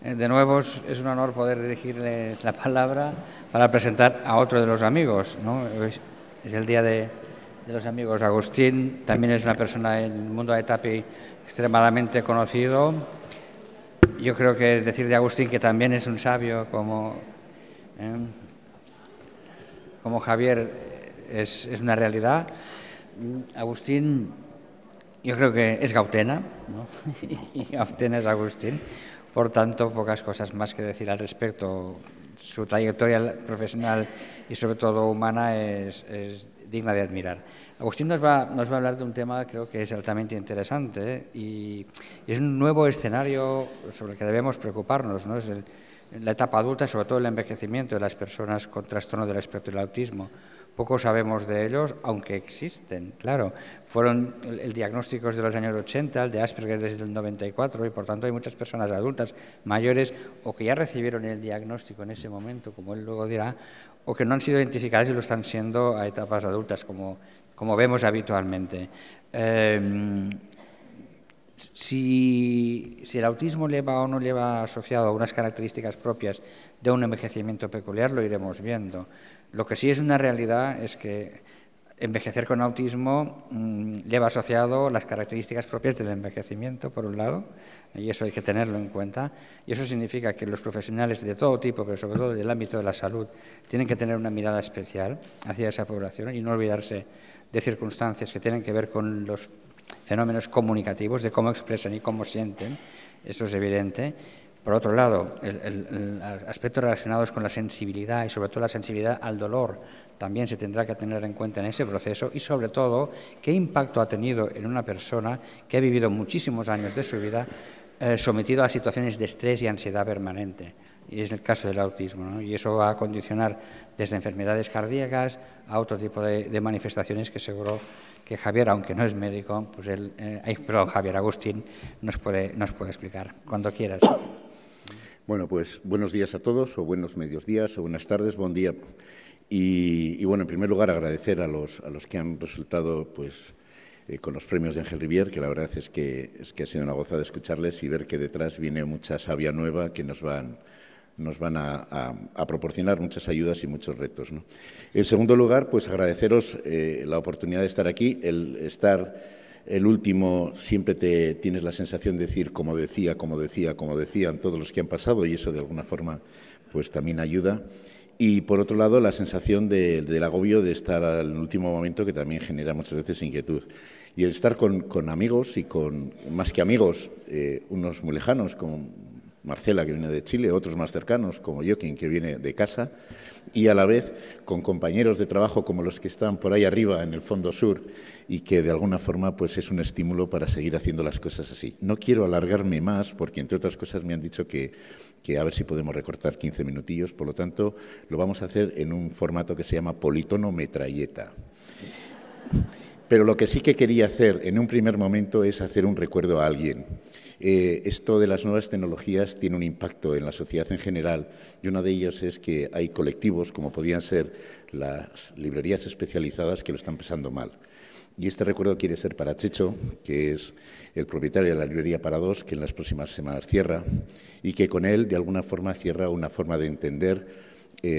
De nuevo es un honor poder dirigirles la palabra para presentar a otro de los amigos, ¿no? Es el día de los amigos. Agustín también es una persona en el mundo de Tapi extremadamente conocido. Yo creo que decir de Agustín que también es un sabio como Javier es una realidad. Agustín, yo creo que es Gautena, ¿no? Y Gautena es Agustín. Por tanto, pocas cosas más que decir al respecto. Su trayectoria profesional y sobre todo humana es digna de admirar. Agustín nos va a hablar de un tema creo que es altamente interesante y es un nuevo escenario sobre el que debemos preocuparnos, ¿no? Es la etapa adulta, sobre todo el envejecimiento de las personas con trastorno del espectro del autismo. Poco sabemos de ellos, aunque existen, claro. Fueron el diagnóstico de los años 80, el de Asperger desde el 94, y por tanto hay muchas personas adultas, mayores, o que ya recibieron el diagnóstico en ese momento, como él luego dirá, o que no han sido identificadas y lo están siendo a etapas adultas, como vemos habitualmente. Si el autismo lleva o no lleva asociado a unas características propias de un envejecimiento peculiar, lo iremos viendo. Lo que sí es una realidad es que envejecer con autismo lleva asociado las características propias del envejecimiento, por un lado, y eso hay que tenerlo en cuenta. Y eso significa que los profesionales de todo tipo, pero sobre todo del ámbito de la salud, tienen que tener una mirada especial hacia esa población y no olvidarse de circunstancias que tienen que ver con los fenómenos comunicativos, de cómo expresan y cómo sienten. Eso es evidente. Por otro lado, aspectos relacionados con la sensibilidad y sobre todo la sensibilidad al dolor también se tendrá que tener en cuenta en ese proceso y sobre todo qué impacto ha tenido en una persona que ha vivido muchísimos años de su vida sometido a situaciones de estrés y ansiedad permanente. Y es el caso del autismo, ¿no? Y eso va a condicionar desde enfermedades cardíacas a otro tipo de manifestaciones que seguro que Javier, aunque no es médico, pues Javier Agustín nos puede explicar cuando quieras. Bueno, pues buenos días a todos, o buenos medios días, o buenas tardes, buen día. Y bueno, en primer lugar, agradecer a los que han resultado pues, con los premios de Ángel Rivière, que la verdad es que ha sido una gozada escucharles y ver que detrás viene mucha savia nueva que nos van a proporcionar muchas ayudas y muchos retos, ¿no? En segundo lugar, pues agradeceros la oportunidad de estar aquí, el último siempre tienes la sensación de decir como decían todos los que han pasado y eso de alguna forma pues también ayuda. Y por otro lado la sensación del agobio de estar al último momento que también genera muchas veces inquietud. Y el estar con amigos y con más que amigos, unos muy lejanos como Marcela, que viene de Chile, otros más cercanos, como Joaquín, que viene de casa, y a la vez con compañeros de trabajo como los que están por ahí arriba en el fondo sur y que de alguna forma pues es un estímulo para seguir haciendo las cosas así. No quiero alargarme más porque, entre otras cosas, me han dicho que a ver si podemos recortar 15 minutillos, por lo tanto, lo vamos a hacer en un formato que se llama politono metralleta. Pero lo que sí que quería hacer en un primer momento es hacer un recuerdo a alguien. Esto de las nuevas tecnologías tiene un impacto en la sociedad en general y uno de ellos es que hay colectivos, como podían ser las librerías especializadas, que lo están pasando mal. Y este recuerdo quiere ser para Checho, que es el propietario de la librería Para Dos, que en las próximas semanas cierra, y que con él, de alguna forma, cierra una forma de entender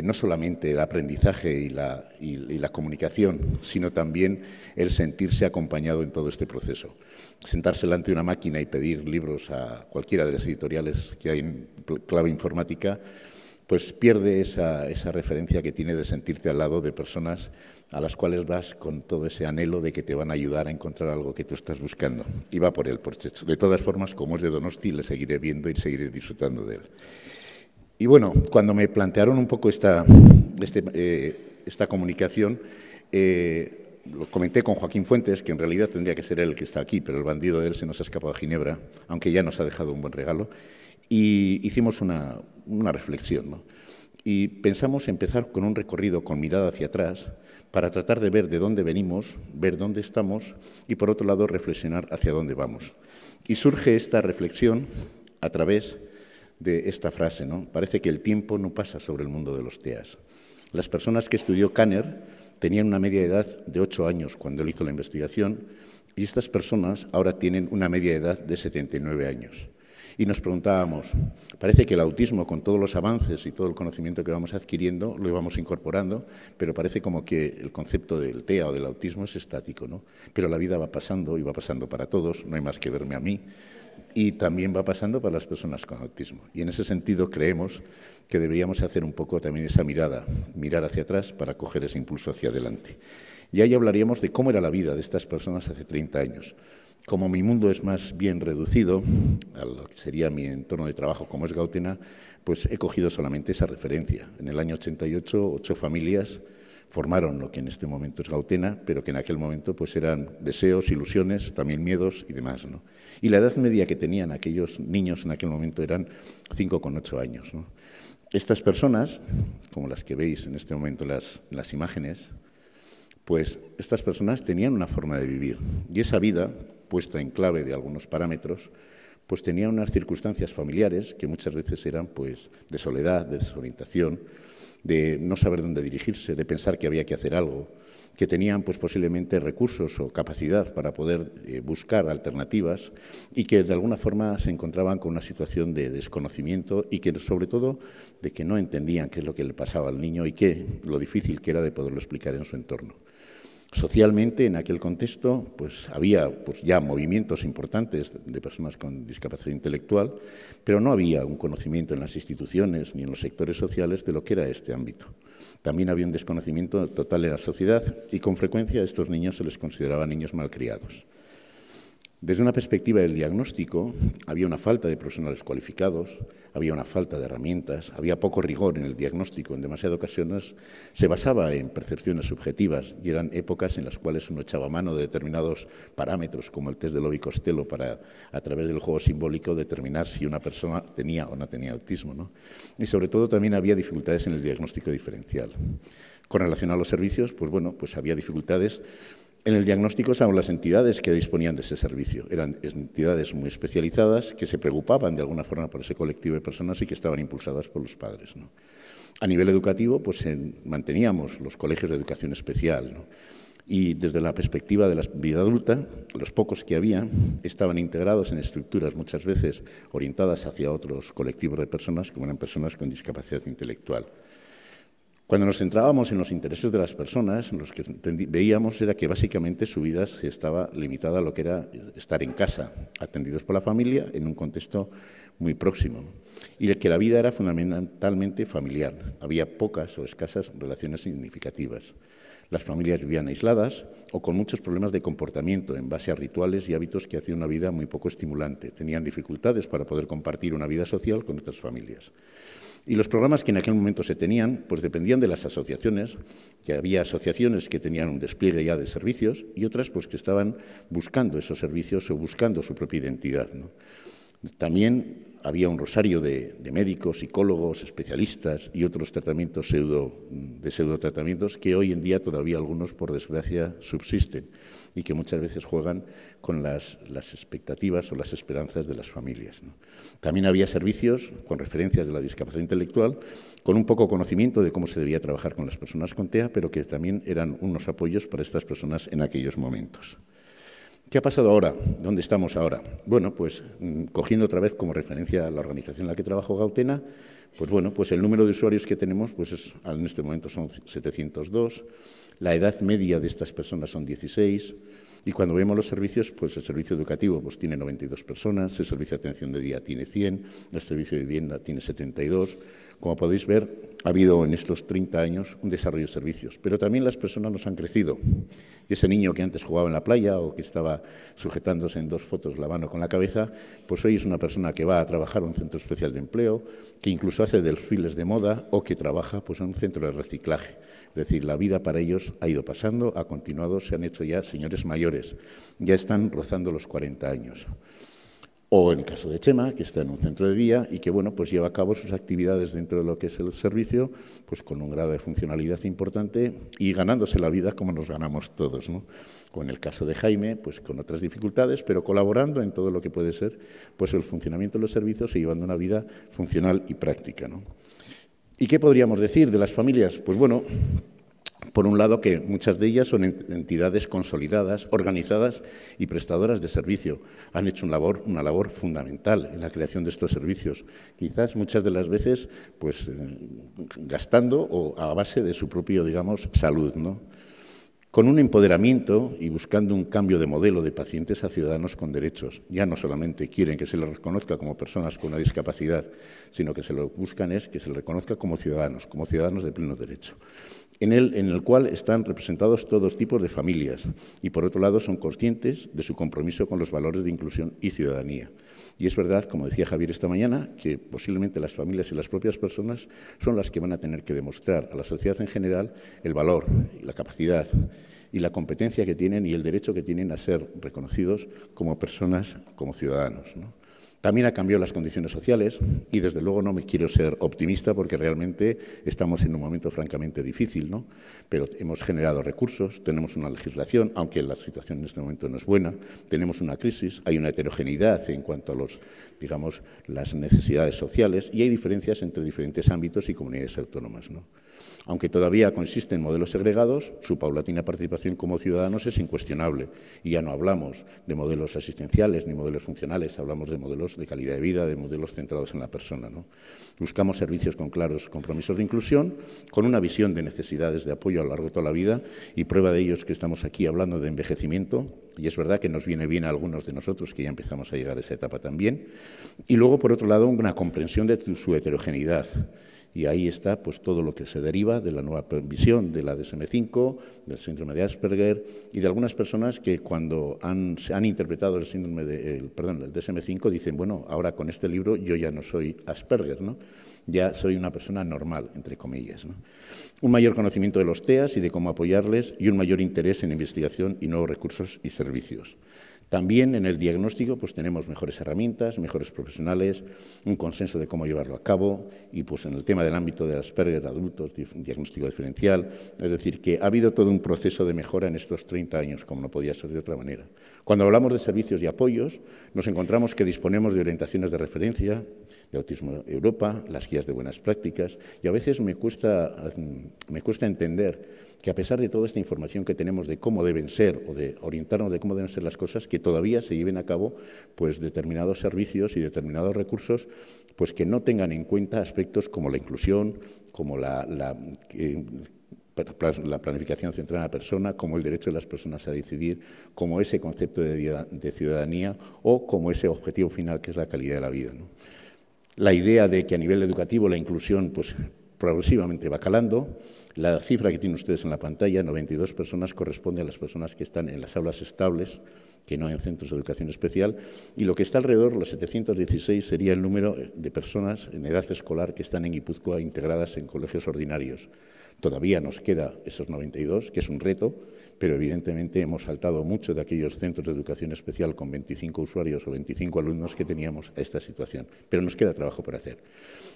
no solamente el aprendizaje y la comunicación, sino también el sentirse acompañado en todo este proceso. Sentarse delante de una máquina y pedir libros a cualquiera de las editoriales que hay en clave informática, pues pierde esa referencia que tiene de sentirte al lado de personas a las cuales vas con todo ese anhelo de que te van a ayudar a encontrar algo que tú estás buscando. Y va por él, por Checho. De todas formas, como es de Donosti, le seguiré viendo y seguiré disfrutando de él. Y bueno, cuando me plantearon un poco esta comunicación, lo comenté con Joaquín Fuentes, que en realidad tendría que ser él el que está aquí, pero el bandido de él se nos ha escapado a Ginebra, aunque ya nos ha dejado un buen regalo, y hicimos una reflexión, ¿no? Y pensamos empezar con un recorrido con mirada hacia atrás para tratar de ver de dónde venimos, ver dónde estamos y, por otro lado, reflexionar hacia dónde vamos. Y surge esta reflexión a través de esta frase, ¿no? Parece que el tiempo no pasa sobre el mundo de los TEAs. Las personas que estudió Kanner tenían una media edad de 8 años cuando él hizo la investigación y estas personas ahora tienen una media edad de 79 años. Y nos preguntábamos, parece que el autismo, con todos los avances y todo el conocimiento que vamos adquiriendo, lo íbamos incorporando, pero parece como que el concepto del TEA o del autismo es estático, ¿no? Pero la vida va pasando y va pasando para todos, no hay más que verme a mí, y también va pasando para las personas con autismo. Y en ese sentido creemos que deberíamos hacer un poco también esa mirada, mirar hacia atrás para coger ese impulso hacia adelante. Y ahí hablaríamos de cómo era la vida de estas personas hace 30 años. Como mi mundo es más bien reducido a lo que sería mi entorno de trabajo, como es Gautena, pues he cogido solamente esa referencia. En el año 88, 8 familias formaron lo que en este momento es Gautena, pero que en aquel momento pues eran deseos, ilusiones, también miedos y demás, ¿no? Y la edad media que tenían aquellos niños en aquel momento eran 5,8 años, ¿no? Estas personas, como las que veis en este momento en las imágenes, pues estas personas tenían una forma de vivir y esa vida, puesta en clave de algunos parámetros, pues tenía unas circunstancias familiares que muchas veces eran pues de soledad, de desorientación, de no saber dónde dirigirse, de pensar que había que hacer algo, que tenían pues posiblemente recursos o capacidad para poder buscar alternativas y que de alguna forma se encontraban con una situación de desconocimiento y que sobre todo de que no entendían qué es lo que le pasaba al niño y lo difícil que era de poderlo explicar en su entorno. Socialmente, en aquel contexto, pues había pues, ya movimientos importantes de personas con discapacidad intelectual, pero no había un conocimiento en las instituciones ni en los sectores sociales de lo que era este ámbito. También había un desconocimiento total de la sociedad y con frecuencia a estos niños se les consideraba niños malcriados. Desde una perspectiva del diagnóstico, había una falta de profesionales cualificados, había una falta de herramientas, había poco rigor en el diagnóstico. En demasiadas ocasiones se basaba en percepciones subjetivas y eran épocas en las cuales uno echaba mano de determinados parámetros, como el test de Lovi-Costello, para, a través del juego simbólico, determinar si una persona tenía o no tenía autismo, ¿no? Y sobre todo también había dificultades en el diagnóstico diferencial. Con relación a los servicios, pues bueno, pues había dificultades. En el diagnóstico estaban las entidades que disponían de ese servicio. Eran entidades muy especializadas que se preocupaban de alguna forma por ese colectivo de personas y que estaban impulsadas por los padres, ¿no? A nivel educativo, pues manteníamos los colegios de educación especial, ¿no? Y desde la perspectiva de la vida adulta, los pocos que había estaban integrados en estructuras muchas veces orientadas hacia otros colectivos de personas, como eran personas con discapacidad intelectual. Cuando nos centrábamos en los intereses de las personas, lo que veíamos era que básicamente su vida estaba limitada a lo que era estar en casa, atendidos por la familia en un contexto muy próximo, y que la vida era fundamentalmente familiar. Había pocas o escasas relaciones significativas. Las familias vivían aisladas o con muchos problemas de comportamiento en base a rituales y hábitos que hacían una vida muy poco estimulante. Tenían dificultades para poder compartir una vida social con otras familias. Y los programas que en aquel momento se tenían, pues dependían de las asociaciones, que había asociaciones que tenían un despliegue ya de servicios y otras pues que estaban buscando esos servicios o buscando su propia identidad, ¿no? También había un rosario de médicos, psicólogos, especialistas y otros tratamientos pseudotratamientos que hoy en día todavía algunos, por desgracia, subsisten y que muchas veces juegan con las expectativas o las esperanzas de las familias, ¿no? También había servicios con referencias de la discapacidad intelectual, con un poco conocimiento de cómo se debía trabajar con las personas con TEA, pero que también eran unos apoyos para estas personas en aquellos momentos. ¿Qué ha pasado ahora? ¿Dónde estamos ahora? Bueno, pues cogiendo otra vez como referencia a la organización en la que trabajo, Gautena, pues bueno, pues el número de usuarios que tenemos pues en este momento son 702, la edad media de estas personas son 16, y cuando vemos los servicios, pues el servicio educativo pues tiene 92 personas, el servicio de atención de día tiene 100, el servicio de vivienda tiene 72. Como podéis ver, ha habido en estos 30 años un desarrollo de servicios, pero también las personas nos han crecido. Y ese niño que antes jugaba en la playa o que estaba sujetándose en 2 fotos la mano con la cabeza, pues hoy es una persona que va a trabajar en un centro especial de empleo, que incluso hace desfiles de moda o que trabaja pues, en un centro de reciclaje. Es decir, la vida para ellos ha ido pasando, ha continuado, se han hecho ya señores mayores, ya están rozando los 40 años. O en el caso de Chema, que está en un centro de día y que bueno, pues lleva a cabo sus actividades dentro de lo que es el servicio, pues con un grado de funcionalidad importante y ganándose la vida como nos ganamos todos, ¿no? O en el caso de Jaime, pues con otras dificultades, pero colaborando en todo lo que puede ser pues el funcionamiento de los servicios y llevando una vida funcional y práctica, ¿no? ¿Y qué podríamos decir de las familias? Pues bueno, Por un lado, que muchas de ellas son entidades consolidadas, organizadas y prestadoras de servicio. Han hecho una labor fundamental en la creación de estos servicios, quizás muchas de las veces pues, gastando o a base de su propio, digamos, salud, ¿no? Con un empoderamiento y buscando un cambio de modelo de pacientes a ciudadanos con derechos. Ya no solamente quieren que se les reconozca como personas con una discapacidad, sino que se lo buscan es que se les reconozca como ciudadanos de pleno derecho. En el cual están representados todos tipos de familias y, por otro lado, son conscientes de su compromiso con los valores de inclusión y ciudadanía. Y es verdad, como decía Javier esta mañana, que posiblemente las familias y las propias personas son las que van a tener que demostrar a la sociedad en general el valor y la capacidad y la competencia que tienen y el derecho que tienen a ser reconocidos como personas, como ciudadanos, ¿no? También ha cambiado las condiciones sociales y, desde luego, no me quiero ser optimista porque realmente estamos en un momento francamente difícil, ¿no? Pero hemos generado recursos, tenemos una legislación, aunque la situación en este momento no es buena, tenemos una crisis, hay una heterogeneidad en cuanto a las necesidades sociales y hay diferencias entre diferentes ámbitos y comunidades autónomas, ¿no? Aunque todavía consiste en modelos segregados, su paulatina participación como ciudadanos es incuestionable. Y ya no hablamos de modelos asistenciales ni modelos funcionales, hablamos de modelos de calidad de vida, de modelos centrados en la persona, ¿no? Buscamos servicios con claros compromisos de inclusión, con una visión de necesidades de apoyo a lo largo de toda la vida, y prueba de ello es que estamos aquí hablando de envejecimiento, y es verdad que nos viene bien a algunos de nosotros, que ya empezamos a llegar a esa etapa también. Y luego, por otro lado, una comprensión de su heterogeneidad. Y ahí está pues, todo lo que se deriva de la nueva visión de la DSM-5, del síndrome de Asperger y de algunas personas que cuando se han interpretado el DSM-5 dicen, bueno, ahora con este libro yo ya no soy Asperger, ¿no? Ya soy una persona normal, entre comillas, ¿no? Un mayor conocimiento de los TEAs y de cómo apoyarles y un mayor interés en investigación y nuevos recursos y servicios. También en el diagnóstico pues, tenemos mejores herramientas, mejores profesionales, un consenso de cómo llevarlo a cabo y pues, en el tema del ámbito de Asperger, adultos, diagnóstico diferencial, es decir, que ha habido todo un proceso de mejora en estos 30 años, como no podía ser de otra manera. Cuando hablamos de servicios y apoyos, nos encontramos que disponemos de orientaciones de referencia, de Autismo Europa, las guías de buenas prácticas, y a veces me cuesta entender que a pesar de toda esta información que tenemos de cómo deben ser o de orientarnos de cómo deben ser las cosas, que todavía se lleven a cabo pues, determinados servicios y determinados recursos pues, que no tengan en cuenta aspectos como la inclusión, como la planificación centrada en la persona, como el derecho de las personas a decidir, como ese concepto de ciudadanía o como ese objetivo final que es la calidad de la vida, ¿no? La idea de que a nivel educativo la inclusión pues, progresivamente va calando. La cifra que tienen ustedes en la pantalla, 92 personas, corresponde a las personas que están en las aulas estables, que no en centros de educación especial, y lo que está alrededor, los 716, sería el número de personas en edad escolar que están en Guipúzcoa integradas en colegios ordinarios. Todavía nos queda esos 92, que es un reto, pero evidentemente hemos saltado mucho de aquellos centros de educación especial con 25 usuarios o 25 alumnos que teníamos a esta situación, pero nos queda trabajo por hacer.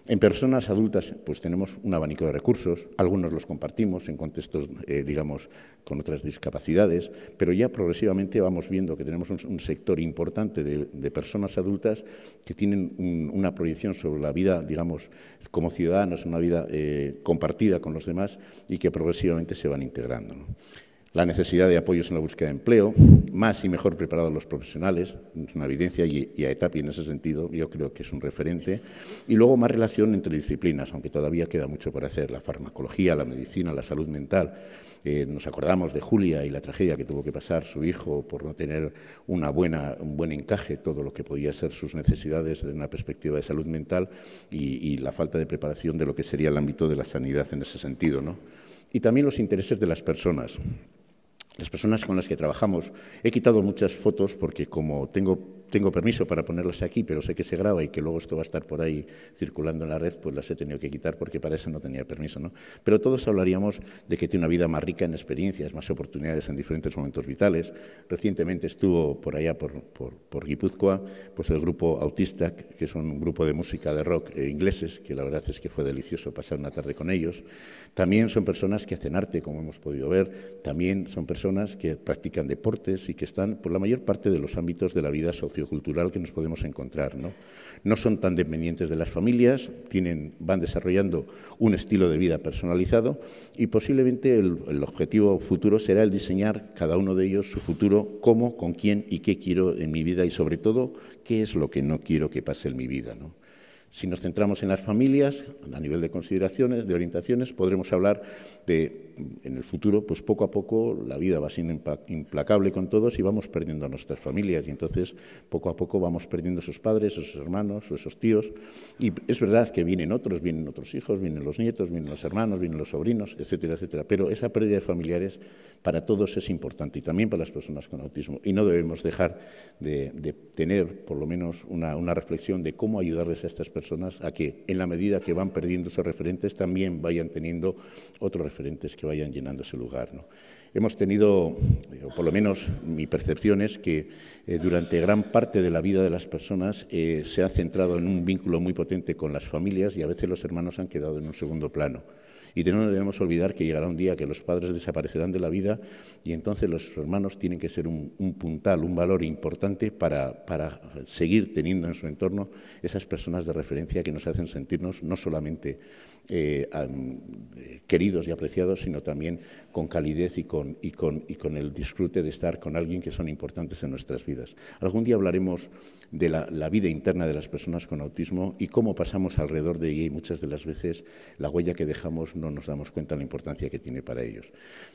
En personas adultas pues tenemos un abanico de recursos, algunos los compartimos en contextos, digamos, con otras discapacidades, pero ya progresivamente vamos viendo que tenemos un sector importante de personas adultas que tienen una proyección sobre la vida, digamos, como ciudadanos, una vida compartida con los demás y que progresivamente se van integrando, ¿no? La necesidad de apoyos en la búsqueda de empleo, más y mejor preparados los profesionales, es una evidencia y a ETAPI en ese sentido yo creo que es un referente. Y luego más relación entre disciplinas, aunque todavía queda mucho por hacer, la farmacología, la medicina, la salud mental. Nos acordamos de Julia y la tragedia que tuvo que pasar su hijo por no tener un buen encaje, todo lo que podía ser sus necesidades desde una perspectiva de salud mental y la falta de preparación de lo que sería el ámbito de la sanidad en ese sentido, ¿no? Y también los intereses de las personas. Las personas con las que trabajamos, he quitado muchas fotos porque como tengo permiso para ponerlas aquí, pero sé que se graba y que luego esto va a estar por ahí circulando en la red, pues las he tenido que quitar porque para eso no tenía permiso, ¿no? Pero todos hablaríamos de que tiene una vida más rica en experiencias, más oportunidades en diferentes momentos vitales. Recientemente estuvo por allá, por Guipúzcoa, pues el grupo Autista, que es un grupo de música de rock ingleses, que la verdad es que fue delicioso pasar una tarde con ellos. También son personas que hacen arte, como hemos podido ver, también son personas que practican deportes y que están por la mayor parte de los ámbitos de la vida social sociocultural que nos podemos encontrar, ¿no? No son tan dependientes de las familias, van desarrollando un estilo de vida personalizado y posiblemente el objetivo futuro será el diseñar cada uno de ellos su futuro, cómo, con quién y qué quiero en mi vida y sobre todo qué es lo que no quiero que pase en mi vida, ¿no? Si nos centramos en las familias, a nivel de consideraciones, de orientaciones, podremos hablar de, en el futuro, pues poco a poco la vida va siendo implacable con todos y vamos perdiendo a nuestras familias y entonces poco a poco vamos perdiendo a esos padres, a esos hermanos, a esos tíos y es verdad que vienen otros hijos, vienen los nietos, vienen los hermanos, vienen los sobrinos, etcétera, etcétera, pero esa pérdida de familiares para todos es importante y también para las personas con autismo y no debemos dejar de tener por lo menos una reflexión de cómo ayudarles a estas personas a que en la medida que van perdiendo esos referentes también vayan teniendo otros referentes que vayan llenando ese lugar, ¿no? Hemos tenido, o por lo menos mi percepción es que durante gran parte de la vida de las personas se ha centrado en un vínculo muy potente con las familias y a veces los hermanos han quedado en un segundo plano. Y no debemos olvidar que llegará un día que los padres desaparecerán de la vida y entonces los hermanos tienen que ser un puntal, un valor importante para seguir teniendo en su entorno esas personas de referencia que nos hacen sentirnos no solamente queridos y apreciados, sino también con calidez y con el disfrute de estar con alguien que son importantes en nuestras vidas. Algún día hablaremos de la vida interna de las personas con autismo y cómo pasamos alrededor de ella y muchas de las veces la huella que dejamos no nos damos cuenta de la importancia que tiene para ellos.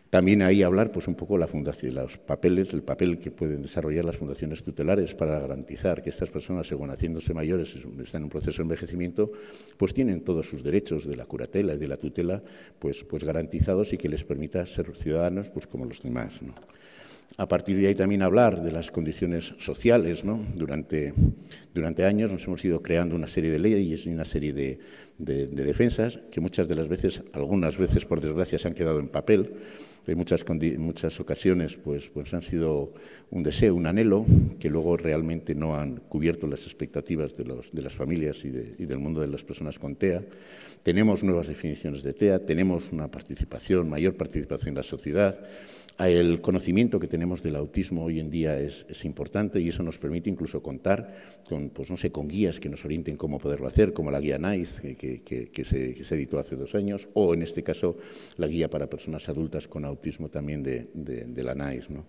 También ahí hablar pues un poco la fundación, el papel que pueden desarrollar las fundaciones tutelares para garantizar que estas personas, según haciéndose mayores, están en un proceso de envejecimiento, pues tienen todos sus derechos de la curatela y de la tutela pues garantizados y que les permita ser ciudadanos pues como los demás, ¿no? A partir de ahí también hablar de las condiciones sociales, ¿no? Durante años nos hemos ido creando una serie de leyes y una serie de defensas que muchas de las veces, algunas veces por desgracia, se han quedado en papel. En muchas ocasiones pues han sido un deseo, un anhelo, que luego realmente no han cubierto las expectativas de las familias y del mundo de las personas con TEA. Tenemos nuevas definiciones de TEA, tenemos una mayor participación en la sociedad. El conocimiento que tenemos del autismo hoy en día es importante y eso nos permite incluso contar con guías que nos orienten cómo poderlo hacer, como la guía NICE que se editó hace 2 años, o en este caso la guía para personas adultas con autismo también de la NICE, ¿no?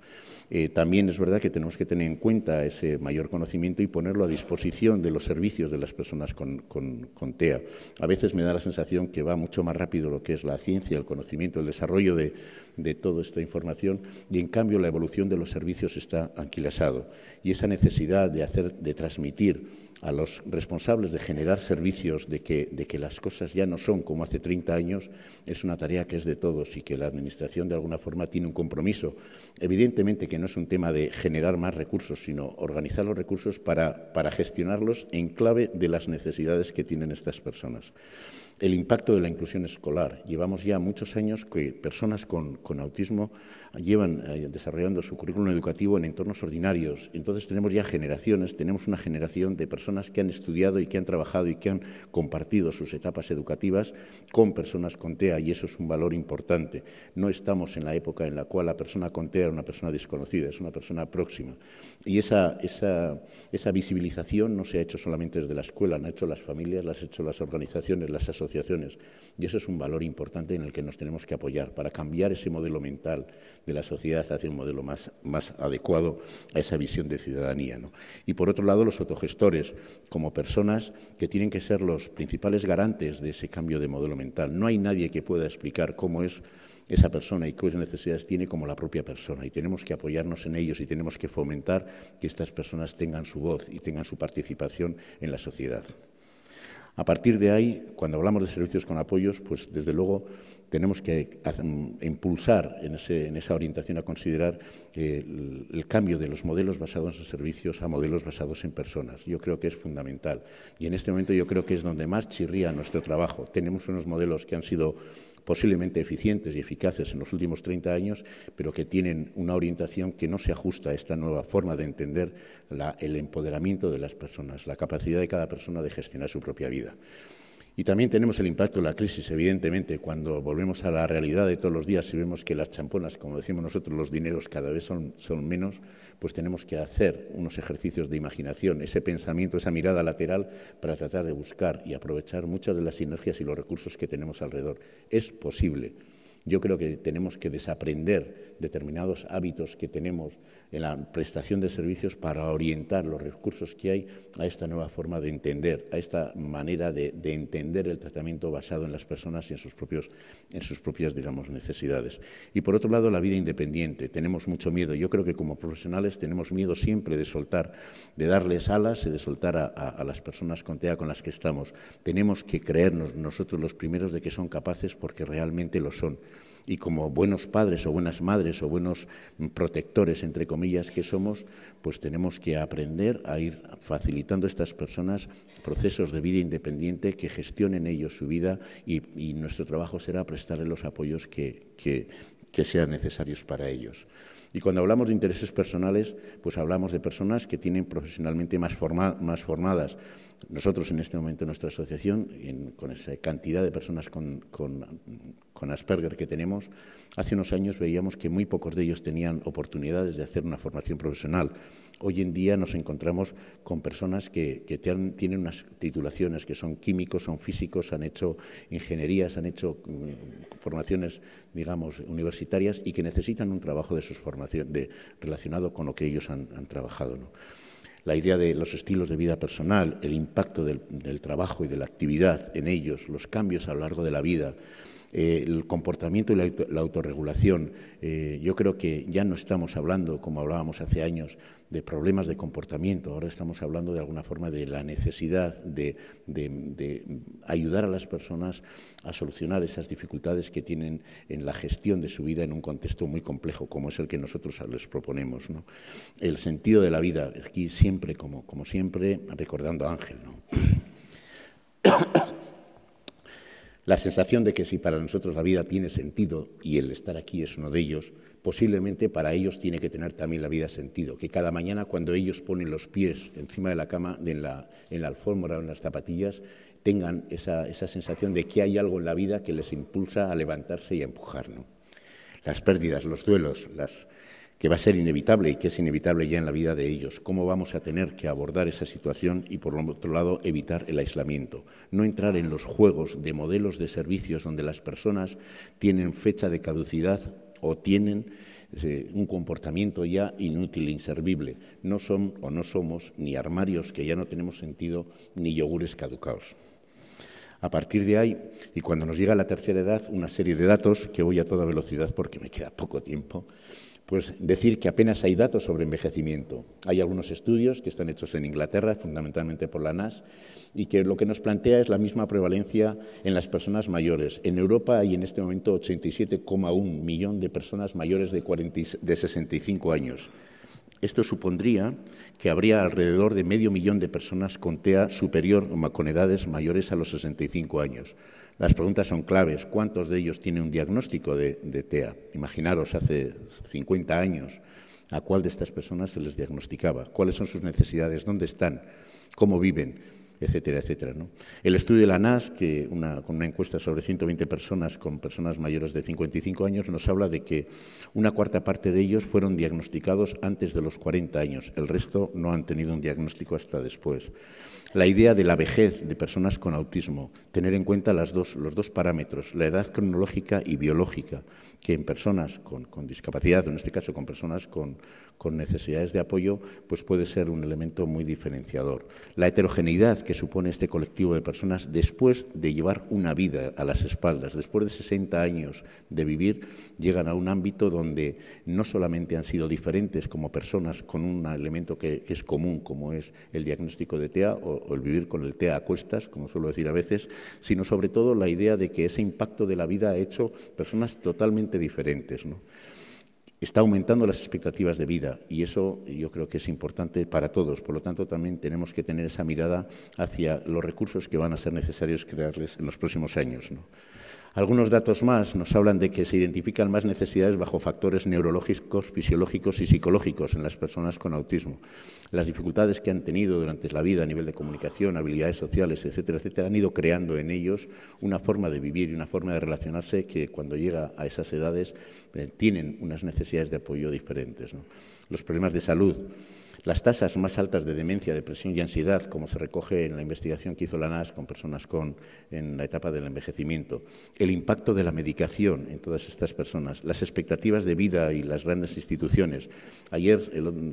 También es verdad que tenemos que tener en cuenta ese mayor conocimiento y ponerlo a disposición de los servicios de las personas con TEA. A veces me da la sensación que va mucho más rápido lo que es la ciencia, el conocimiento, el desarrollo de toda esta información y en cambio la evolución de los servicios está anquilosado y esa necesidad de transmitir a los responsables de generar servicios de que las cosas ya no son como hace 30 años es una tarea que es de todos y que la Administración de alguna forma tiene un compromiso. Evidentemente que no es un tema de generar más recursos, sino organizar los recursos para gestionarlos en clave de las necesidades que tienen estas personas. El impacto de la inclusión escolar. Llevamos ya muchos años que personas con autismo llevan desarrollando su currículum educativo en entornos ordinarios. Entonces tenemos una generación de personas que han estudiado y que han trabajado y que han compartido sus etapas educativas con personas con TEA y eso es un valor importante. No estamos en la época en la cual la persona con TEA era una persona desconocida, es una persona próxima. Y esa visibilización no se ha hecho solamente desde la escuela, la han hecho las familias, las han hecho las organizaciones, las asociaciones. Y eso es un valor importante en el que nos tenemos que apoyar para cambiar ese modelo mental de la sociedad hacia un modelo más adecuado a esa visión de ciudadanía, ¿no? Y por otro lado, los autogestores, como personas que tienen que ser los principales garantes de ese cambio de modelo mental. No hay nadie que pueda explicar cómo es esa persona y qué necesidades tiene como la propia persona. Y tenemos que apoyarnos en ellos y tenemos que fomentar que estas personas tengan su voz y tengan su participación en la sociedad. A partir de ahí, cuando hablamos de servicios con apoyos, pues desde luego tenemos que impulsar en esa orientación a considerar el cambio de los modelos basados en servicios a modelos basados en personas. Yo creo que es fundamental y en este momento yo creo que es donde más chirría nuestro trabajo. Tenemos unos modelos que han sido posiblemente eficientes y eficaces en los últimos 30 años, pero que tienen una orientación que no se ajusta a esta nueva forma de entender el empoderamiento de las personas, la capacidad de cada persona de gestionar su propia vida. Y también tenemos el impacto de la crisis, evidentemente, cuando volvemos a la realidad de todos los días y vemos que las champonas, como decimos nosotros, los dineros cada vez son menos, pues tenemos que hacer unos ejercicios de imaginación, ese pensamiento, esa mirada lateral para tratar de buscar y aprovechar muchas de las sinergias y los recursos que tenemos alrededor. Es posible. Yo creo que tenemos que desaprender determinados hábitos que tenemos en la prestación de servicios para orientar los recursos que hay a esta nueva forma de entender, a esta manera de entender el tratamiento basado en las personas y en sus propias, digamos, necesidades. Y por otro lado, la vida independiente. Tenemos mucho miedo. Yo creo que como profesionales tenemos miedo siempre de soltar, de darles alas y de soltar a las personas con TEA con las que estamos. Tenemos que creernos nosotros los primeros de que son capaces porque realmente lo son. Y como buenos padres o buenas madres o buenos protectores, entre comillas, que somos, pues tenemos que aprender a ir facilitando a estas personas procesos de vida independiente que gestionen ellos su vida y nuestro trabajo será prestarles los apoyos que sean necesarios para ellos. Y cuando hablamos de intereses personales, pues hablamos de personas que tienen profesionalmente más formadas. Nosotros en este momento en nuestra asociación, con esa cantidad de personas con Asperger que tenemos, hace unos años veíamos que muy pocos de ellos tenían oportunidades de hacer una formación profesional. Hoy en día nos encontramos con personas que tienen unas titulaciones, que son químicos, son físicos, han hecho ingenierías, han hecho formaciones, digamos, universitarias y que necesitan un trabajo de sus formaciones relacionado con lo que ellos han trabajado, ¿no? La idea de los estilos de vida personal, el impacto del trabajo y de la actividad en ellos, los cambios a lo largo de la vida, el comportamiento y la autorregulación. Yo creo que ya no estamos hablando, como hablábamos hace años, de problemas de comportamiento. Ahora estamos hablando de alguna forma de la necesidad de ayudar a las personas a solucionar esas dificultades que tienen en la gestión de su vida en un contexto muy complejo, como es el que nosotros les proponemos, ¿no? El sentido de la vida, aquí siempre, como siempre, recordando a Ángel, ¿no? La sensación de que si para nosotros la vida tiene sentido, y el estar aquí es uno de ellos, posiblemente para ellos tiene que tener también la vida sentido, que cada mañana cuando ellos ponen los pies encima de la cama, en la alfombra o en las zapatillas, tengan esa sensación de que hay algo en la vida que les impulsa a levantarse y a empujar, ¿no? Las pérdidas, los duelos, que va a ser inevitable y que es inevitable ya en la vida de ellos. ¿Cómo vamos a tener que abordar esa situación y, por otro lado, evitar el aislamiento? No entrar en los juegos de modelos de servicios donde las personas tienen fecha de caducidad o tienen un comportamiento ya inútil e inservible. No son o no somos ni armarios que ya no tenemos sentido, ni yogures caducados. A partir de ahí, y cuando nos llega la tercera edad, una serie de datos, que voy a toda velocidad porque me queda poco tiempo, pues decir que apenas hay datos sobre envejecimiento. Hay algunos estudios que están hechos en Inglaterra, fundamentalmente por la NAS, y que lo que nos plantea es la misma prevalencia en las personas mayores. En Europa hay en este momento 87,1 millón de personas mayores de 65 años. Esto supondría que habría alrededor de 500.000 de personas con TEA superior o con edades mayores a los 65 años. Las preguntas son claves. ¿Cuántos de ellos tienen un diagnóstico de TEA? Imaginaros, hace 50 años, ¿a cuál de estas personas se les diagnosticaba? ¿Cuáles son sus necesidades? ¿Dónde están? ¿Cómo viven? Etcétera, etcétera, ¿no? El estudio de la NAS, con una encuesta sobre 120 personas con personas mayores de 55 años, nos habla de que una cuarta parte de ellos fueron diagnosticados antes de los 40 años. El resto no han tenido un diagnóstico hasta después. La idea de la vejez de personas con autismo, tener en cuenta los dos parámetros, la edad cronológica y biológica, que en personas con discapacidad, en este caso con personas con necesidades de apoyo, pues puede ser un elemento muy diferenciador. La heterogeneidad que supone este colectivo de personas después de llevar una vida a las espaldas, después de 60 años de vivir, llegan a un ámbito donde no solamente han sido diferentes como personas con un elemento que es común, como es el diagnóstico de TEA o el vivir con el TEA a cuestas, como suelo decir a veces, sino sobre todo la idea de que ese impacto de la vida ha hecho personas totalmente diferentes, ¿no? Está aumentando las expectativas de vida y eso yo creo que es importante para todos. Por lo tanto, también tenemos que tener esa mirada hacia los recursos que van a ser necesarios crearles en los próximos años, ¿no? Algunos datos más nos hablan de que se identifican más necesidades bajo factores neurológicos, fisiológicos y psicológicos en las personas con autismo. Las dificultades que han tenido durante la vida a nivel de comunicación, habilidades sociales, etcétera, etcétera, han ido creando en ellos una forma de vivir y una forma de relacionarse que cuando llega a esas edades tienen unas necesidades de apoyo diferentes, ¿no? Los problemas de salud. Las tasas más altas de demencia, depresión y ansiedad, como se recoge en la investigación que hizo la NAS con personas en la etapa del envejecimiento, el impacto de la medicación en todas estas personas, las expectativas de vida y las grandes instituciones. Ayer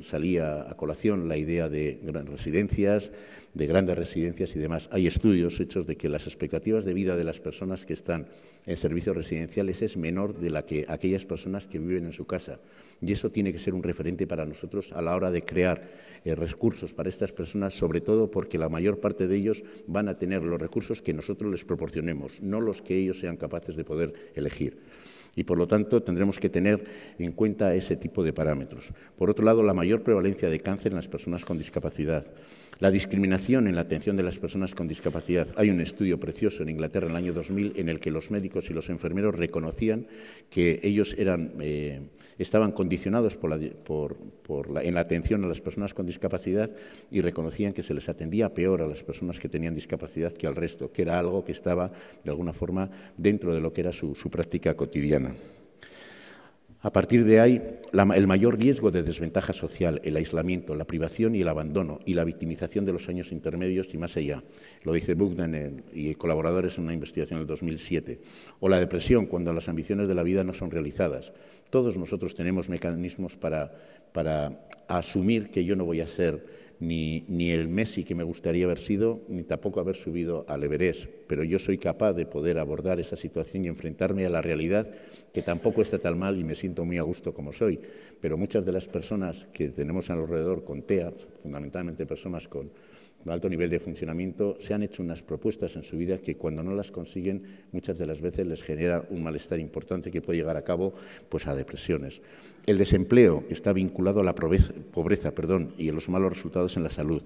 salía a colación la idea de grandes residencias y demás. Hay estudios hechos de que las expectativas de vida de las personas que están en servicios residenciales es menor de la que aquellas personas que viven en su casa. Y eso tiene que ser un referente para nosotros a la hora de crear recursos para estas personas, sobre todo porque la mayor parte de ellos van a tener los recursos que nosotros les proporcionemos, no los que ellos sean capaces de poder elegir. Y, por lo tanto, tendremos que tener en cuenta ese tipo de parámetros. Por otro lado, la mayor prevalencia de cáncer en las personas con discapacidad. La discriminación en la atención de las personas con discapacidad. Hay un estudio precioso en Inglaterra en el año 2000 en el que los médicos y los enfermeros reconocían que ellos estaban condicionados en la atención a las personas con discapacidad y reconocían que se les atendía peor a las personas que tenían discapacidad que al resto, que era algo que estaba, de alguna forma, dentro de lo que era su práctica cotidiana. A partir de ahí, el mayor riesgo de desventaja social, el aislamiento, la privación y el abandono y la victimización de los años intermedios y más allá. Lo dice Bugden y colaboradores en una investigación del 2007. O la depresión, cuando las ambiciones de la vida no son realizadas. Todos nosotros tenemos mecanismos para asumir que yo no voy a ser ni el Messi que me gustaría haber sido, ni tampoco haber subido al Everest, pero yo soy capaz de poder abordar esa situación y enfrentarme a la realidad, que tampoco está tan mal y me siento muy a gusto como soy, pero muchas de las personas que tenemos alrededor con TEA, fundamentalmente personas con alto nivel de funcionamiento, se han hecho unas propuestas en su vida que cuando no las consiguen muchas de las veces les genera un malestar importante que puede llegar a cabo pues, a depresiones. El desempleo, que está vinculado a la pobreza y a los malos resultados en la salud.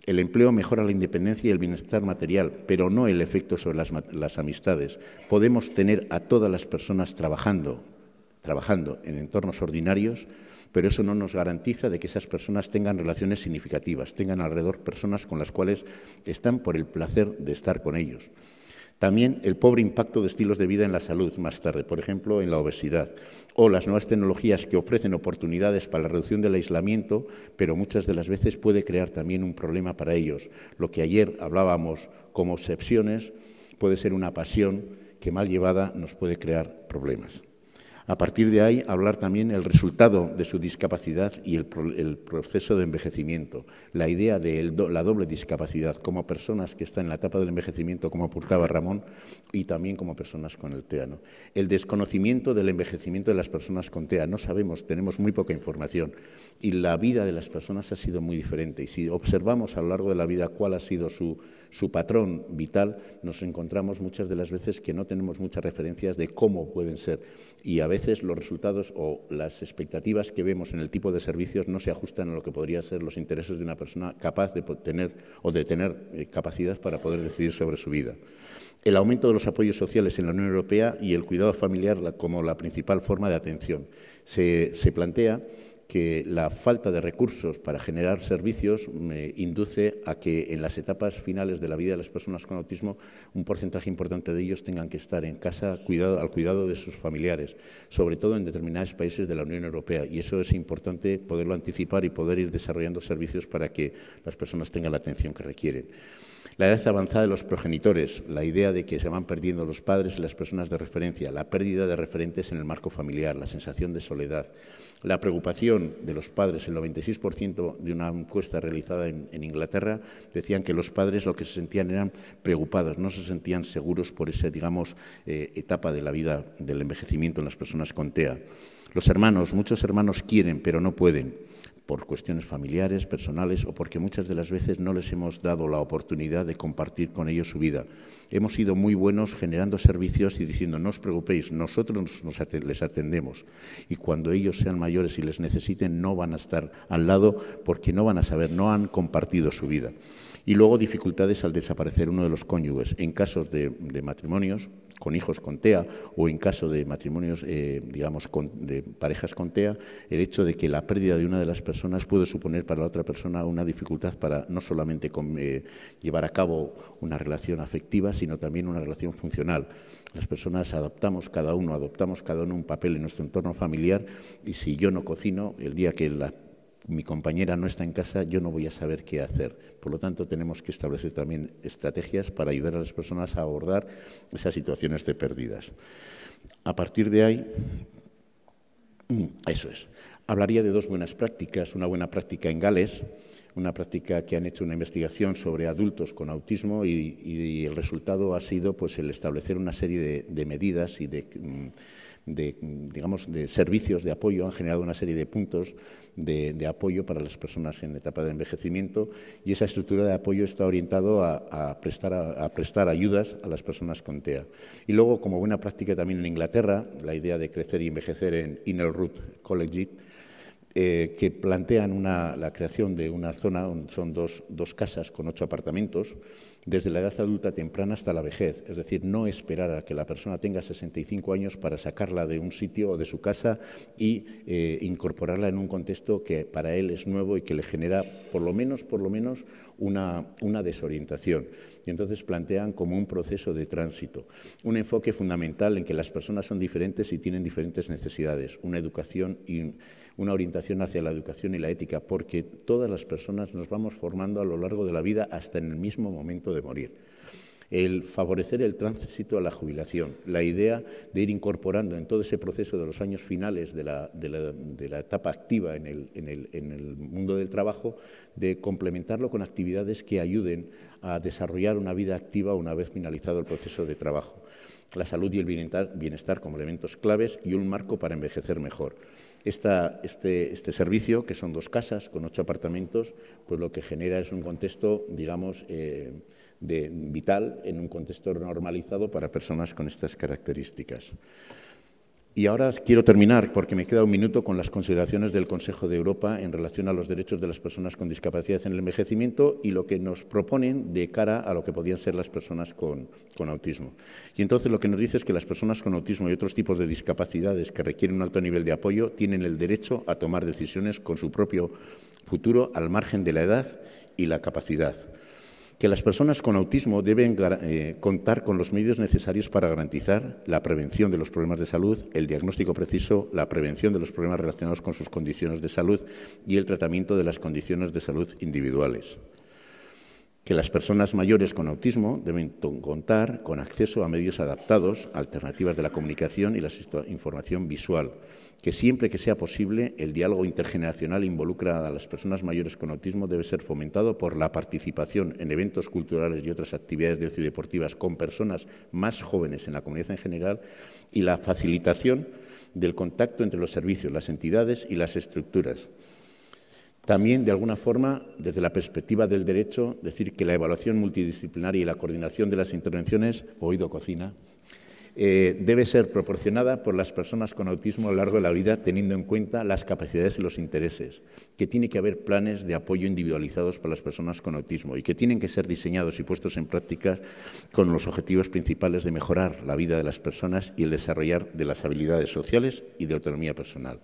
El empleo mejora la independencia y el bienestar material, pero no el efecto sobre las amistades. Podemos tener a todas las personas trabajando en entornos ordinarios, pero eso no nos garantiza de que esas personas tengan relaciones significativas, tengan alrededor personas con las cuales están por el placer de estar con ellos. También el pobre impacto de estilos de vida en la salud más tarde, por ejemplo, en la obesidad, o las nuevas tecnologías que ofrecen oportunidades para la reducción del aislamiento, pero muchas de las veces puede crear también un problema para ellos. Lo que ayer hablábamos como obsesiones puede ser una pasión que mal llevada nos puede crear problemas. A partir de ahí, hablar también del resultado de su discapacidad y el proceso de envejecimiento. La idea de la doble discapacidad como personas que están en la etapa del envejecimiento, como apuntaba Ramón, y también como personas con el TEA, ¿no? El desconocimiento del envejecimiento de las personas con TEA. No sabemos, tenemos muy poca información. Y la vida de las personas ha sido muy diferente. Y si observamos a lo largo de la vida cuál ha sido su patrón vital, nos encontramos muchas de las veces que no tenemos muchas referencias de cómo pueden ser. Y a veces los resultados o las expectativas que vemos en el tipo de servicios no se ajustan a lo que podrían ser los intereses de una persona capaz de tener capacidad para poder decidir sobre su vida. El aumento de los apoyos sociales en la Unión Europea y el cuidado familiar como la principal forma de atención. Se plantea que la falta de recursos para generar servicios induce a que en las etapas finales de la vida de las personas con autismo un porcentaje importante de ellos tengan que estar en casa al cuidado de sus familiares, sobre todo en determinados países de la Unión Europea. Y eso es importante poderlo anticipar y poder ir desarrollando servicios para que las personas tengan la atención que requieren. La edad avanzada de los progenitores, la idea de que se van perdiendo los padres y las personas de referencia, la pérdida de referentes en el marco familiar, la sensación de soledad, la preocupación de los padres. El 96% de una encuesta realizada en Inglaterra decían que los padres lo que se sentían eran preocupados, no se sentían seguros por esa, etapa de la vida del envejecimiento en las personas con TEA. Los hermanos, muchos hermanos quieren pero no pueden, por cuestiones familiares, personales o porque muchas de las veces no les hemos dado la oportunidad de compartir con ellos su vida. Hemos sido muy buenos generando servicios y diciendo no os preocupéis, nosotros les atendemos y cuando ellos sean mayores y les necesiten no van a estar al lado porque no van a saber, no han compartido su vida. Y luego dificultades al desaparecer uno de los cónyuges en casos de matrimonios con hijos con TEA o en caso de matrimonios, digamos, de parejas con TEA, el hecho de que la pérdida de una de las personas puede suponer para la otra persona una dificultad para no solamente llevar a cabo una relación afectiva, sino también una relación funcional. Las personas adoptamos cada uno un papel en nuestro entorno familiar y si yo no cocino, el día que mi compañera no está en casa, yo no voy a saber qué hacer. Por lo tanto, tenemos que establecer también estrategias para ayudar a las personas a abordar esas situaciones de pérdidas. A partir de ahí, eso es. Hablaría de dos buenas prácticas. Una buena práctica en Gales, una práctica que han hecho una investigación sobre adultos con autismo y el resultado ha sido pues, el establecer una serie de medidas y digamos, de servicios de apoyo. Han generado una serie de puntos de apoyo para las personas en etapa de envejecimiento y esa estructura de apoyo está orientado a prestar ayudas a las personas con TEA. Y luego, como buena práctica también en Inglaterra, la idea de crecer y envejecer en Inner Road College, que plantean la creación de una zona, son dos casas con 8 apartamentos, desde la edad adulta temprana hasta la vejez. Es decir, no esperar a que la persona tenga 65 años para sacarla de un sitio o de su casa y incorporarla en un contexto que para él es nuevo y que le genera por lo menos una desorientación. Y entonces plantean como un proceso de tránsito, un enfoque fundamental en que las personas son diferentes y tienen diferentes necesidades, una educación y una orientación hacia la educación y la ética, porque todas las personas nos vamos formando a lo largo de la vida hasta en el mismo momento de morir. El favorecer el tránsito a la jubilación, la idea de ir incorporando en todo ese proceso de los años finales de la etapa activa en el mundo del trabajo, de complementarlo con actividades que ayuden a desarrollar una vida activa una vez finalizado el proceso de trabajo. La salud y el bienestar como elementos claves y un marco para envejecer mejor. Este servicio, que son 2 casas con 8 apartamentos, pues lo que genera es un contexto, digamos, vital, en un contexto normalizado para personas con estas características. Y ahora quiero terminar, porque me queda un minuto, con las consideraciones del Consejo de Europa en relación a los derechos de las personas con discapacidad en el envejecimiento y lo que nos proponen de cara a lo que podían ser las personas con autismo. Y entonces lo que nos dice es que las personas con autismo y otros tipos de discapacidades que requieren un alto nivel de apoyo tienen el derecho a tomar decisiones con su propio futuro al margen de la edad y la capacidad. Que las personas con autismo deben contar con los medios necesarios para garantizar la prevención de los problemas de salud, el diagnóstico preciso, la prevención de los problemas relacionados con sus condiciones de salud y el tratamiento de las condiciones de salud individuales. Que las personas mayores con autismo deben contar con acceso a medios adaptados, alternativas de la comunicación y la información visual. Que siempre que sea posible, el diálogo intergeneracional involucra a las personas mayores con autismo debe ser fomentado por la participación en eventos culturales y otras actividades de ocio y deportivas con personas más jóvenes en la comunidad en general y la facilitación del contacto entre los servicios, las entidades y las estructuras. También, de alguna forma, desde la perspectiva del derecho, decir que la evaluación multidisciplinaria y la coordinación de las intervenciones, oído cocina, debe ser proporcionada por las personas con autismo a lo largo de la vida, teniendo en cuenta las capacidades y los intereses, que tiene que haber planes de apoyo individualizados para las personas con autismo y que tienen que ser diseñados y puestos en práctica con los objetivos principales de mejorar la vida de las personas y el desarrollar de las habilidades sociales y de autonomía personal.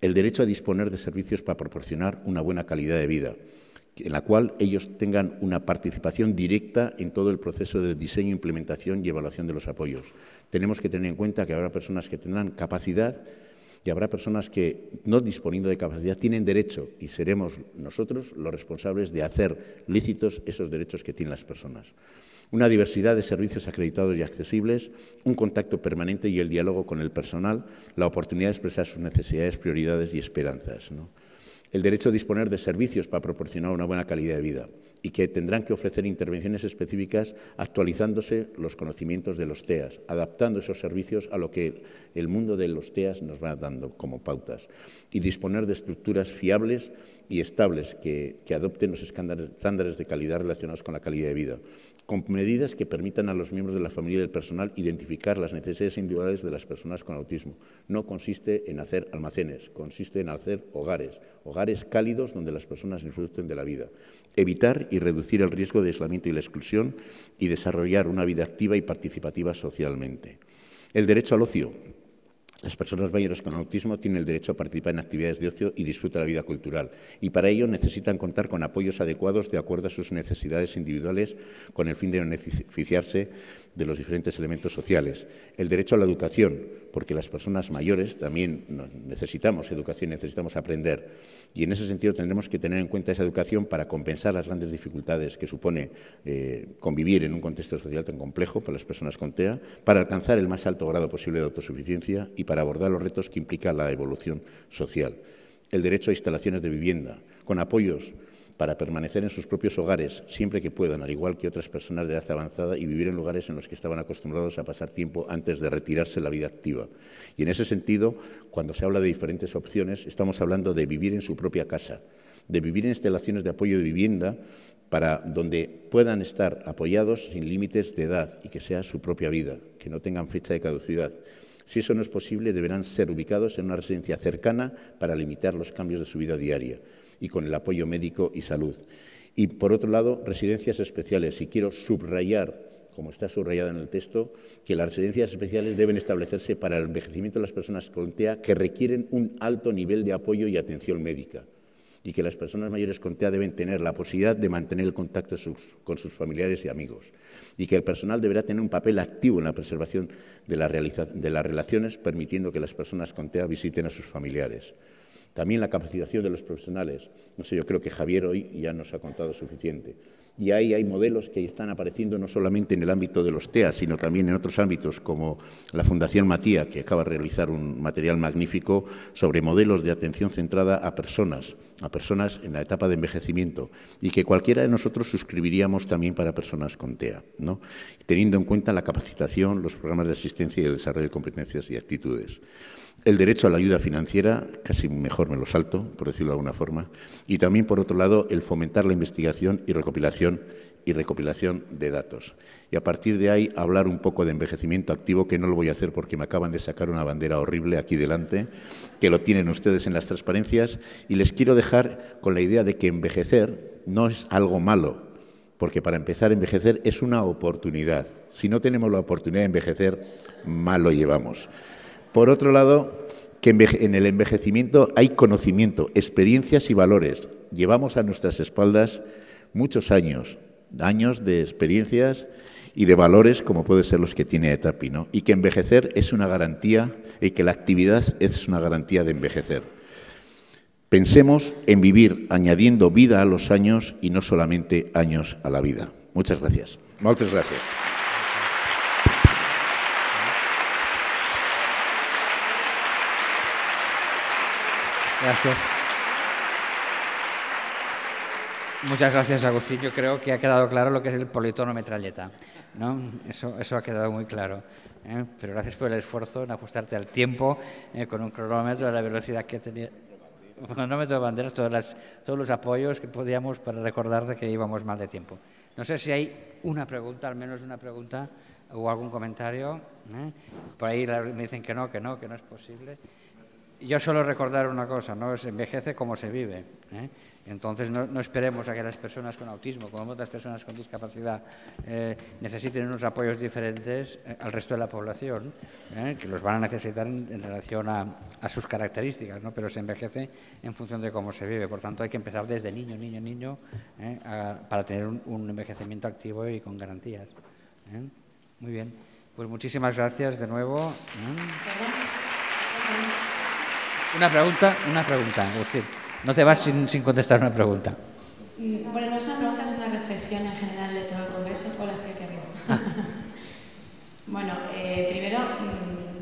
El derecho a disponer de servicios para proporcionar una buena calidad de vida, en la cual ellos tengan una participación directa en todo el proceso de diseño, implementación y evaluación de los apoyos. Tenemos que tener en cuenta que habrá personas que tendrán capacidad y habrá personas que, no disponiendo de capacidad, tienen derecho y seremos nosotros los responsables de hacer lícitos esos derechos que tienen las personas. Una diversidad de servicios acreditados y accesibles, un contacto permanente y el diálogo con el personal, la oportunidad de expresar sus necesidades, prioridades y esperanzas, ¿no? El derecho a disponer de servicios para proporcionar una buena calidad de vida y que tendrán que ofrecer intervenciones específicas actualizándose los conocimientos de los TEAs, adaptando esos servicios a lo que el mundo de los TEAs nos va dando como pautas y disponer de estructuras fiables y estables que adopten los estándares de calidad relacionados con la calidad de vida, con medidas que permitan a los miembros de la familia y del personal identificar las necesidades individuales de las personas con autismo. No consiste en hacer almacenes, consiste en hacer hogares cálidos donde las personas disfruten de la vida. evitar y reducir el riesgo de aislamiento y la exclusión y desarrollar una vida activa y participativa socialmente. El derecho al ocio. Las personas mayores con autismo tienen el derecho a participar en actividades de ocio y disfrutar de la vida cultural, y para ello necesitan contar con apoyos adecuados de acuerdo a sus necesidades individuales, con el fin de beneficiarse de los diferentes elementos sociales. El derecho a la educación, porque las personas mayores también necesitamos educación, necesitamos aprender, y en ese sentido tendremos que tener en cuenta esa educación para compensar las grandes dificultades que supone convivir en un contexto social tan complejo para las personas con TEA, para alcanzar el más alto grado posible de autosuficiencia y para abordar los retos que implica la evolución social. El derecho a instalaciones de vivienda, con apoyos para permanecer en sus propios hogares siempre que puedan, al igual que otras personas de edad avanzada, y vivir en lugares en los que estaban acostumbrados a pasar tiempo antes de retirarse de la vida activa. Y en ese sentido, cuando se habla de diferentes opciones, estamos hablando de vivir en su propia casa, de vivir en instalaciones de apoyo de vivienda para donde puedan estar apoyados sin límites de edad y que sea su propia vida, que no tengan fecha de caducidad. Si eso no es posible, deberán ser ubicados en una residencia cercana para limitar los cambios de su vida diaria y con el apoyo médico y salud. Y, por otro lado, residencias especiales. Y quiero subrayar, como está subrayado en el texto, que las residencias especiales deben establecerse para el envejecimiento de las personas con TEA que requieren un alto nivel de apoyo y atención médica, y que las personas mayores con TEA deben tener la posibilidad de mantener el contacto con sus familiares y amigos, y que el personal deberá tener un papel activo en la preservación de las relaciones, permitiendo que las personas con TEA visiten a sus familiares. También la capacitación de los profesionales. No sé, yo creo que Javier hoy ya nos ha contado suficiente. Y ahí hay modelos que están apareciendo no solamente en el ámbito de los TEA, sino también en otros ámbitos, como la Fundación Matía, que acaba de realizar un material magnífico sobre modelos de atención centrada a personas en la etapa de envejecimiento, y que cualquiera de nosotros suscribiríamos también para personas con TEA, ¿no? Teniendo en cuenta la capacitación, los programas de asistencia y el desarrollo de competencias y actitudes. El derecho a la ayuda financiera, casi mejor me lo salto, por decirlo de alguna forma, y también, por otro lado, el fomentar la investigación y recopilación de datos. Y a partir de ahí, hablar un poco de envejecimiento activo, que no lo voy a hacer porque me acaban de sacar una bandera horrible aquí delante, que lo tienen ustedes en las transparencias, y les quiero dejar con la idea de que envejecer no es algo malo, porque para empezar, envejecer es una oportunidad. Si no tenemos la oportunidad de envejecer, mal lo llevamos. Por otro lado, que en el envejecimiento hay conocimiento, experiencias y valores. Llevamos a nuestras espaldas muchos años de experiencias y de valores como pueden ser los que tiene ETAPI, ¿no? Y que envejecer es una garantía y que la actividad es una garantía de envejecer. Pensemos en vivir añadiendo vida a los años y no solamente años a la vida. Muchas gracias. Muchas gracias. Gracias. Muchas gracias, Agustín. Yo creo que ha quedado claro lo que es el politono metralleta, ¿no? Eso ha quedado muy claro, ¿eh? Pero gracias por el esfuerzo en ajustarte al tiempo, con un cronómetro a la velocidad que tenía. Un cronómetro de banderas, todos los apoyos que podíamos para recordar que íbamos mal de tiempo. No sé si hay una pregunta, al menos una pregunta o algún comentario, ¿eh? Por ahí me dicen que no es posible. Yo suelo recordar una cosa, ¿no? Se envejece como se vive, ¿eh? Entonces no esperemos a que las personas con autismo, como otras personas con discapacidad, necesiten unos apoyos diferentes al resto de la población, que los van a necesitar en relación a sus características, ¿no? Pero se envejece en función de cómo se vive. Por tanto, hay que empezar desde niño, para tener un envejecimiento activo y con garantías, ¿eh? Muy bien. Pues muchísimas gracias de nuevo. Una pregunta, Agustín. No te vas sin contestar una pregunta. Bueno, no es una pregunta, es una reflexión en general de todo el Congreso. Hola, estoy aquí arriba. Bueno, primero,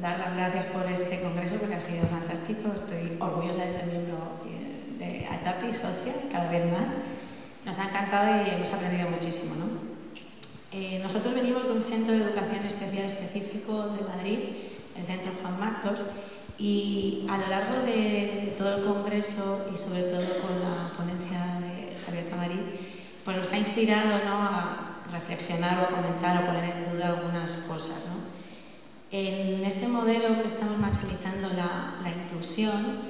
dar las gracias por este Congreso porque ha sido fantástico. Estoy orgullosa de ser miembro de ETAPI, socia, cada vez más. Nos ha encantado y hemos aprendido muchísimo, ¿no? Nosotros venimos de un centro de educación especial específico de Madrid, el Centro Juan Martos, y a lo largo de todo el Congreso y sobre todo con la ponencia de Javier Tamarit, pues nos ha inspirado, ¿no?, a reflexionar o comentar o poner en duda algunas cosas, ¿no? En este modelo que estamos maximizando la inclusión,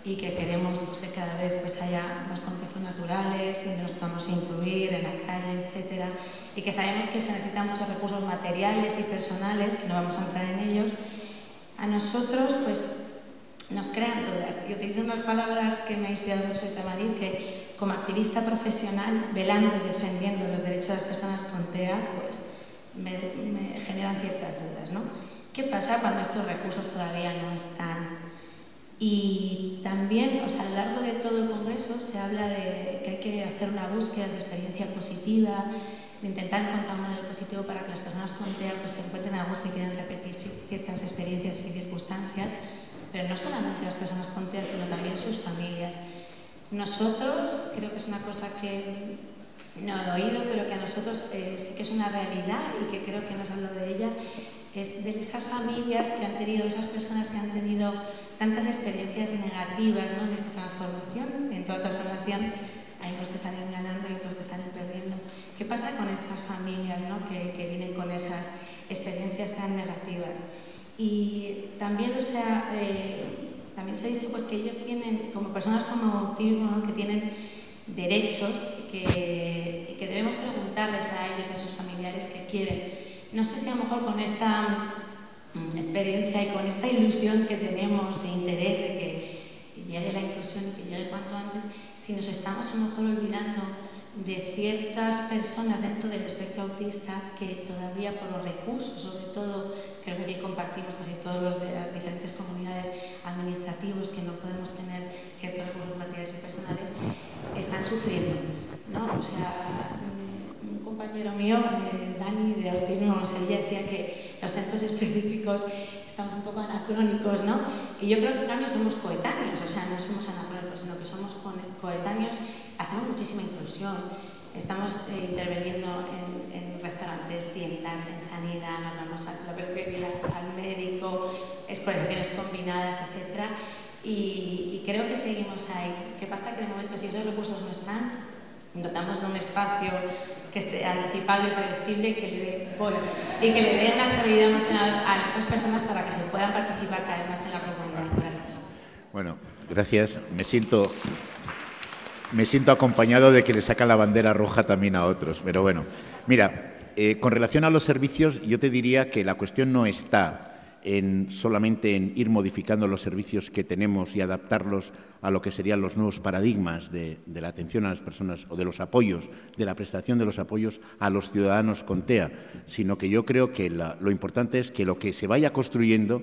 y que queremos pues, que cada vez pues, haya más contextos naturales, donde nos podamos incluir en la calle, etcétera, y que sabemos que se necesitan muchos recursos materiales y personales, que no vamos a entrar en ellos, a nosotros pues, nos crean dudas. Y utilizo unas palabras que me ha inspirado mucho el Tamarit, que como activista profesional, velando y defendiendo los derechos de las personas con TEA, pues me generan ciertas dudas, ¿no? ¿Qué pasa cuando estos recursos todavía no están? Y también, o sea, a lo largo de todo el Congreso se habla de que hay que hacer una búsqueda de experiencia positiva, de intentar encontrar un modelo positivo para que las personas con TEA pues, se encuentren a gusto y quieran repetir ciertas experiencias y circunstancias, pero no solamente las personas con TEA, sino también sus familias. Nosotros, creo que es una cosa que no he oído, pero que a nosotros sí que es una realidad y que creo que no se habla de ella, es de esas familias que han tenido, esas personas que han tenido tantas experiencias negativas, ¿no? En esta transformación. En toda transformación hay unos que salen ganando y otros que salen perdiendo. ¿Qué pasa con estas familias, ¿no? que vienen con esas experiencias tan negativas? Y también, o sea, también se dice pues, que ellos tienen, como personas con autismo, ¿no? que tienen derechos y que debemos preguntarles a ellos, a sus familiares, qué quieren. No sé si a lo mejor con esta experiencia y con esta ilusión que tenemos e interés de que llegue la inclusión y que llegue cuanto antes, si nos estamos a lo mejor olvidando de ciertas personas dentro del espectro autista que todavía por los recursos, sobre todo, creo que aquí compartimos casi todos los de las diferentes comunidades administrativos que no podemos tener ciertos recursos materiales y personales, están sufriendo, ¿no? O sea, un compañero mío, Dani, de autismo, Sevilla, decía que los centros específicos estamos un poco anacrónicos, ¿no? Y yo creo que en cambio somos coetáneos, o sea, no somos anacrónicos, sino que somos coetáneos, hacemos muchísima inclusión, estamos interviniendo en restaurantes, tiendas, en sanidad, nos vamos a la peluquería, al médico, escolarizaciones combinadas, etc. Y creo que seguimos ahí. ¿Qué pasa? Que de momento, si esos recursos no están, dotamos de un espacio que sea anticipable y predecible y que le dé una estabilidad emocional a estas personas para que se puedan participar cada vez más en la comunidad. Gracias. Bueno, gracias. Me siento acompañado de que le saca la bandera roja también a otros. Pero bueno, mira, con relación a los servicios, yo te diría que la cuestión no está solamente en ir modificando los servicios que tenemos y adaptarlos a lo que serían los nuevos paradigmas de la atención a las personas o de los apoyos, de la prestación de los apoyos a los ciudadanos con TEA, sino que yo creo que lo importante es que lo que se vaya construyendo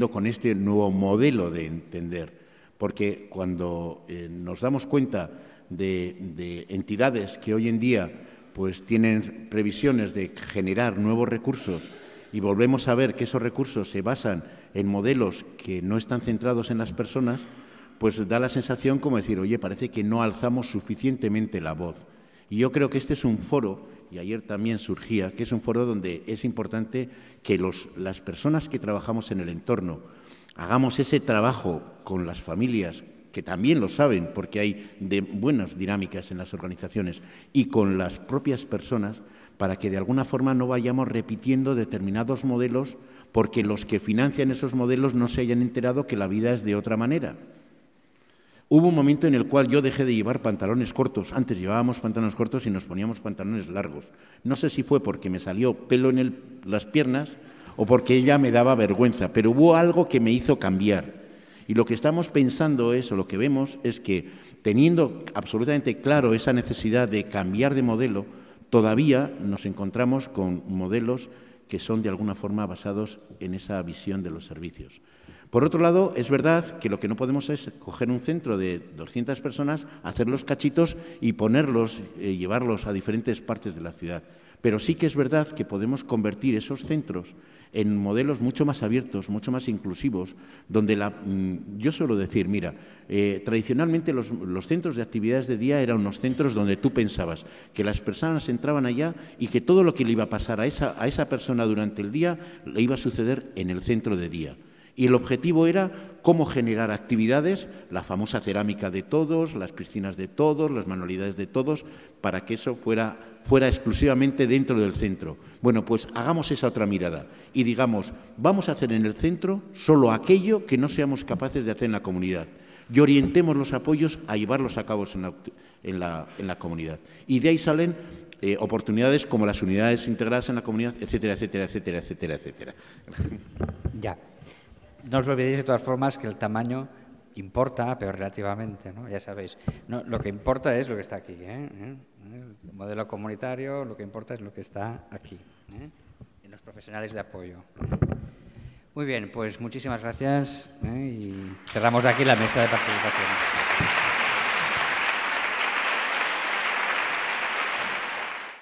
con este nuevo modelo de entender, porque cuando nos damos cuenta de entidades que hoy en día pues tienen previsiones de generar nuevos recursos y volvemos a ver que esos recursos se basan en modelos que no están centrados en las personas, pues da la sensación como decir, oye, parece que no alzamos suficientemente la voz. Y yo creo que este es un foro, y ayer también surgía, que es un foro donde es importante que las personas que trabajamos en el entorno hagamos ese trabajo con las familias, que también lo saben porque hay buenas dinámicas en las organizaciones, y con las propias personas, para que de alguna forma no vayamos repitiendo determinados modelos porque los que financian esos modelos no se hayan enterado que la vida es de otra manera. Hubo un momento en el cual yo dejé de llevar pantalones cortos. Antes llevábamos pantalones cortos y nos poníamos pantalones largos. No sé si fue porque me salió pelo en las piernas o porque ya me daba vergüenza, pero hubo algo que me hizo cambiar. Y lo que estamos pensando es, o lo que vemos, es que teniendo absolutamente claro esa necesidad de cambiar de modelo, todavía nos encontramos con modelos que son de alguna forma basados en esa visión de los servicios. Por otro lado, es verdad que lo que no podemos es coger un centro de 200 personas, hacerlos cachitos y ponerlos, llevarlos a diferentes partes de la ciudad. Pero sí que es verdad que podemos convertir esos centros en modelos mucho más abiertos, mucho más inclusivos, donde yo suelo decir, mira, tradicionalmente los centros de actividades de día eran unos centros donde tú pensabas que las personas entraban allá y que todo lo que le iba a pasar a esa persona durante el día le iba a suceder en el centro de día. Y el objetivo era cómo generar actividades, la famosa cerámica de todos, las piscinas de todos, las manualidades de todos, para que eso fuera fuera exclusivamente dentro del centro. Bueno, pues hagamos esa otra mirada y digamos, vamos a hacer en el centro solo aquello que no seamos capaces de hacer en la comunidad y orientemos los apoyos a llevarlos a cabo en la comunidad. Y de ahí salen oportunidades como las unidades integradas en la comunidad, etcétera, etcétera, etcétera, etcétera, etcétera. Ya. No os olvidéis de todas formas que el tamaño importa, pero relativamente, ¿no? Ya sabéis. No, lo que importa es lo que está aquí, El modelo comunitario, lo que importa es lo que está aquí, en los profesionales de apoyo. Muy bien, pues muchísimas gracias y cerramos aquí la mesa de participación.